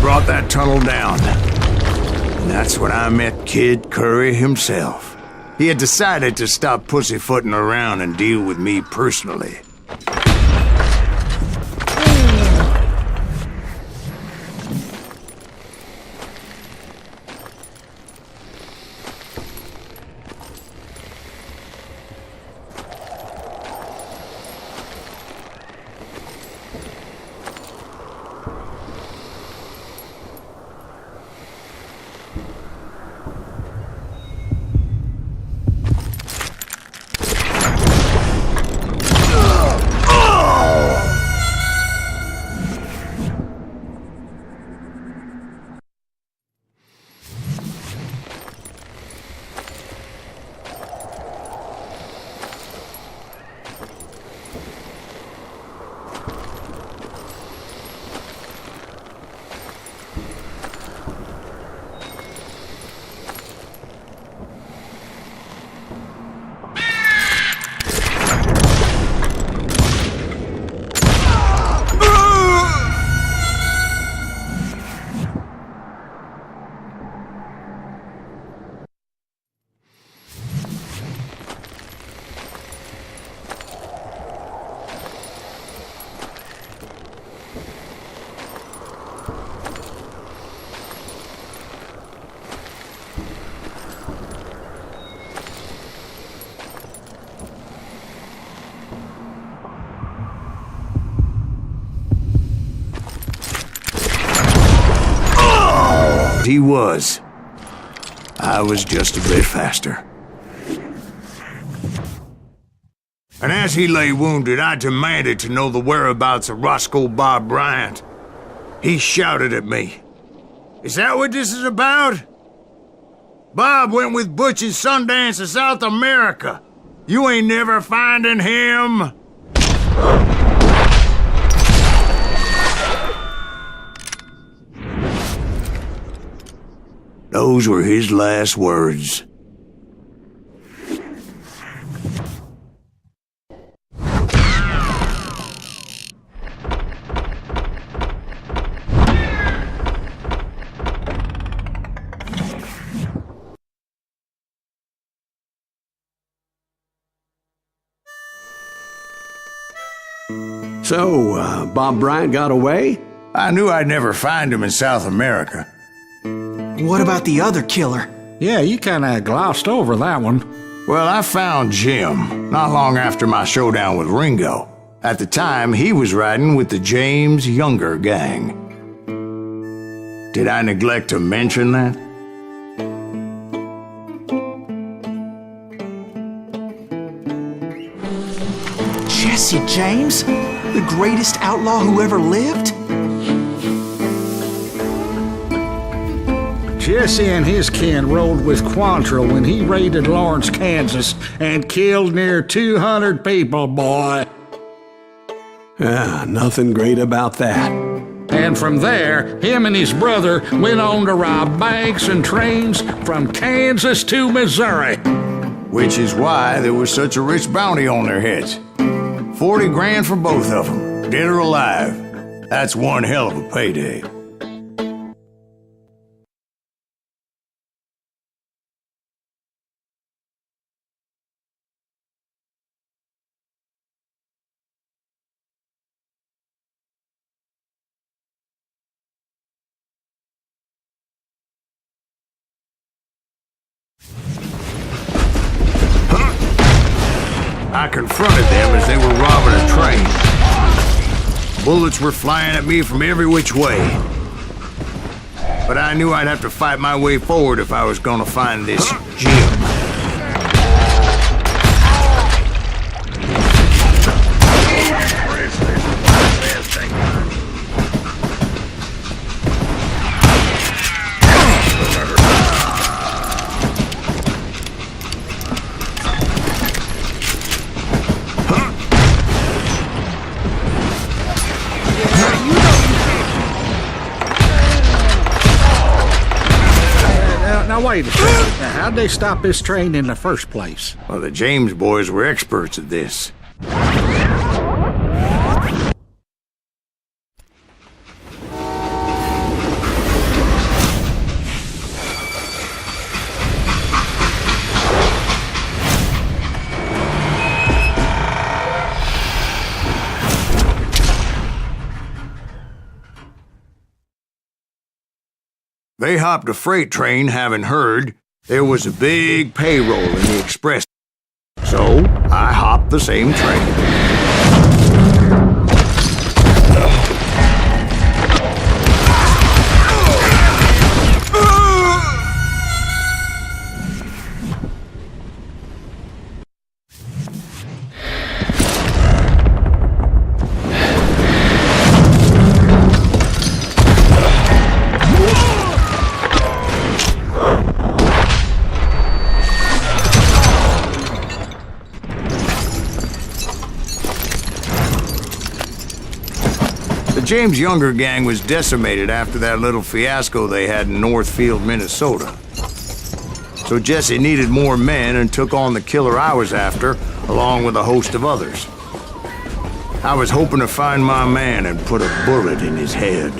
brought that tunnel down. And that's when I met Kid Curry himself. He had decided to stop pussyfooting around and deal with me personally. He was. I was just a bit faster. And as he lay wounded, I demanded to know the whereabouts of Roscoe Bob Bryant. He shouted at me. "Is that what this is about? Bob went with Butch and Sundance to South America. You ain't never finding him." Those were his last words. So, Bob Bryant got away? I knew I'd never find him in South America. What about the other killer? Yeah, you kinda glossed over that one. Well, I found Jim not long after my showdown with Ringo. At the time, he was riding with the James Younger gang. Did I neglect to mention that? Jesse James? The greatest outlaw who ever lived? Jesse and his kin rode with Quantrill when he raided Lawrence, Kansas, and killed near 200 people, boy. Nothing great about that. And from there, him and his brother went on to rob banks and trains from Kansas to Missouri. Which is why there was such a rich bounty on their heads. 40 grand for both of them, dead or alive. That's one hell of a payday. I confronted them as they were robbing a train. Bullets were flying at me from every which way. But I knew I'd have to fight my way forward if I was gonna find this Jim. Now wait a second. Now, how'd they stop this train in the first place? Well, the James boys were experts at this. They hopped a freight train having heard there was a big payroll in the express. So I hopped the same train. The James Younger gang was decimated after that little fiasco they had in Northfield, Minnesota. So Jesse needed more men and took on the killer I was after, along with a host of others. I was hoping to find my man and put a bullet in his head.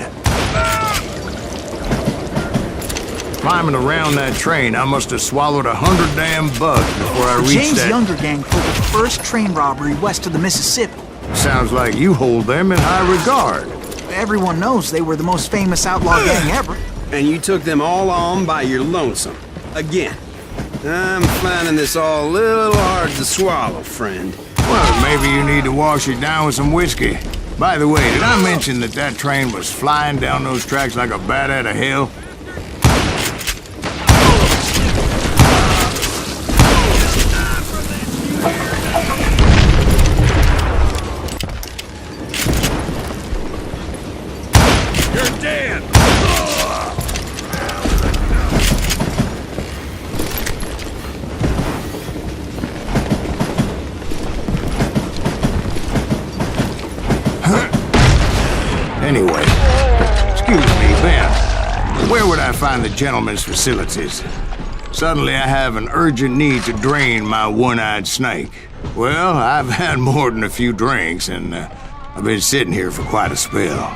Climbing around that train, I must have swallowed 100 damn bugs before I reached James that... Younger gang pulled the first train robbery west of the Mississippi. Sounds like you hold them in high regard. Everyone knows they were the most famous outlaw gang ever. And you took them all on by your lonesome. Again. I'm finding this all a little hard to swallow, friend. Well, maybe you need to wash it down with some whiskey. By the way, did I mention that train was flying down those tracks like a bat out of hell? You're dead! Anyway, excuse me, Ben. Where would I find the gentleman's facilities? Suddenly I have an urgent need to drain my one-eyed snake. Well, I've had more than a few drinks, and I've been sitting here for quite a spell.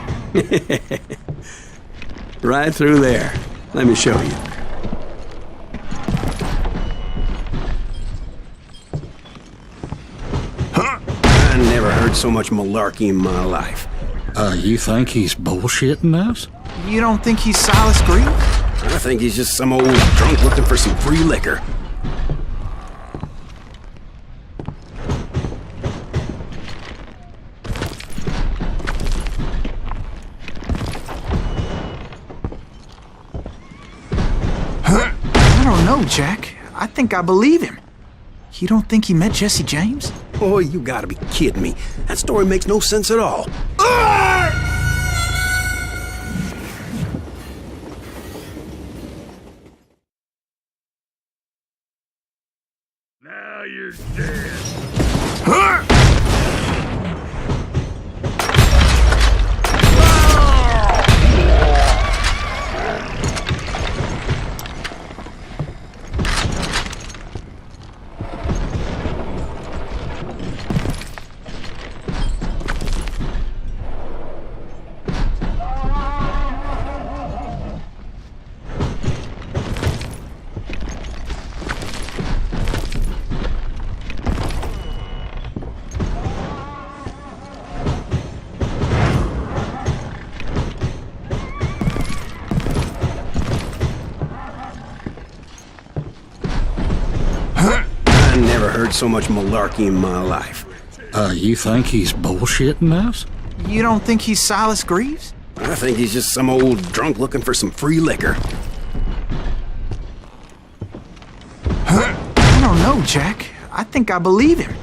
Right through there. Let me show you. I never heard so much malarkey in my life. You think he's bullshitting us? You don't think he's Silas Green? I think he's just some old drunk looking for some free liquor. I don't know, Jack. I think I believe him. You don't think he met Jesse James? Boy, you gotta be kidding me. That story makes no sense at all. Now you're dead. I never heard so much malarkey in my life. You think he's bullshitting us? You don't think he's Silas Greaves? I think he's just some old drunk looking for some free liquor. I don't know, Jack. I think I believe him.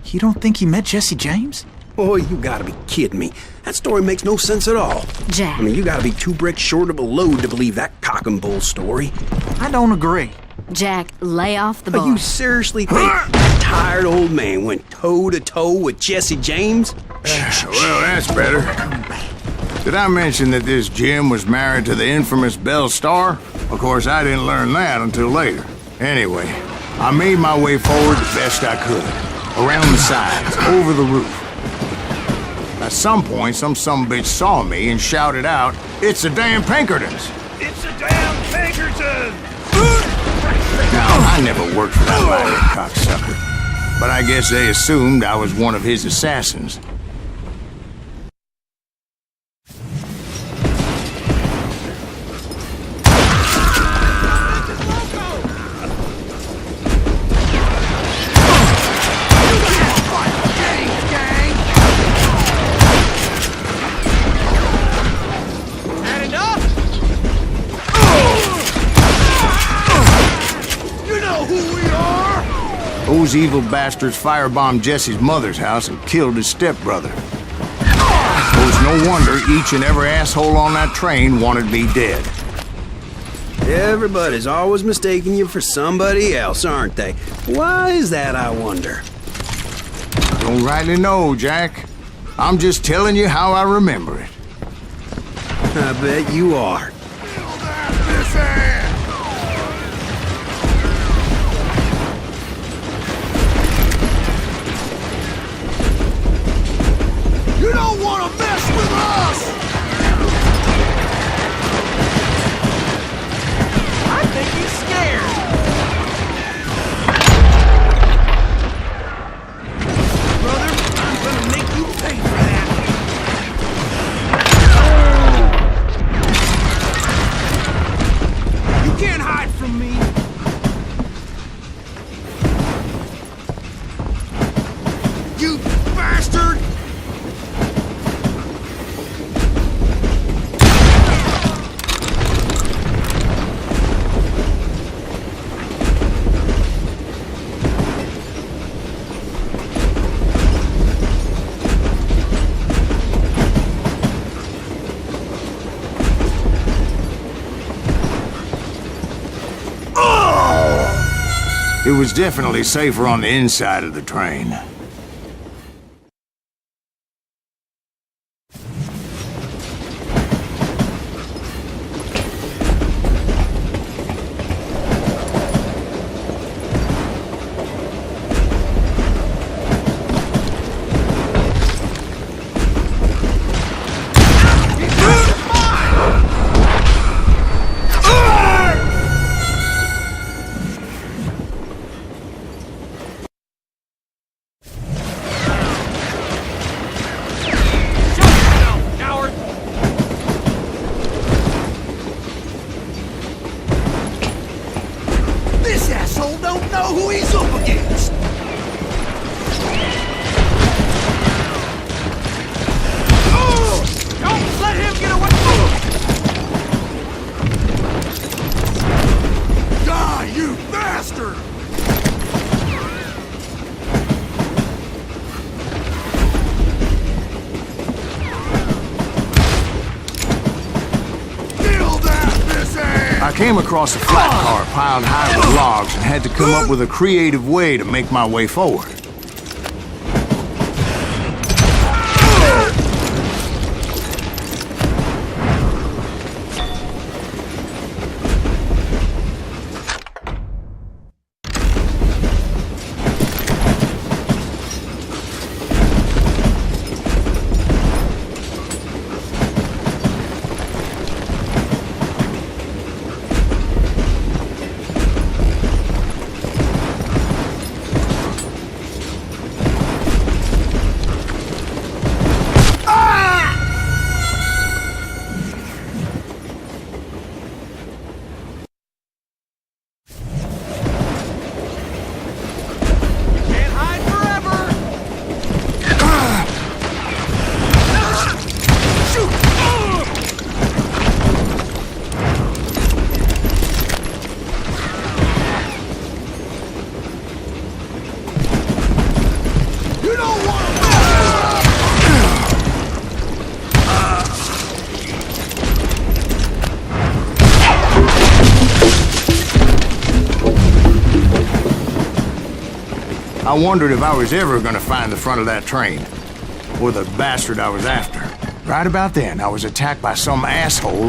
You don't think he met Jesse James? Boy, you gotta be kidding me. That story makes no sense at all. Jack. I mean, you gotta be 2 bricks short of a load to believe that cock and bull story. I don't agree. Jack, lay off the But bar. you seriously think that tired old man went toe-to-toe with Jesse James? Well, that's better. Did I mention that this Jim was married to the infamous Belle Starr? Of course, I didn't learn that until later. Anyway, I made my way forward the best I could. Around the sides, over the roof. At some point, some sumbitch saw me and shouted out, "It's the damn Pinkertons!" "It's the damn Pinkertons!" Now, I never worked for that lying cocksucker, but I guess they assumed I was one of his assassins. those evil bastards firebombed Jesse's mother's house and killed his stepbrother. It was no wonder each and every asshole on that train wanted me dead. Everybody's always mistaking you for somebody else, aren't they? Why is that, I wonder? Don't rightly know, Jack. I'm just telling you how I remember it. I bet you are. You don't want to mess with us! I think he's scared. Brother, I'm gonna make you pay for that. You can't hide from me. You bastard! It was definitely safer on the inside of the train. This asshole don't know who he's up against. Don't let him get away. Die, you bastard! I came across a flat car piled high with logs and had to come up with a creative way to make my way forward. I wondered if I was ever gonna find the front of that train, or the bastard I was after. Right about then, I was attacked by some asshole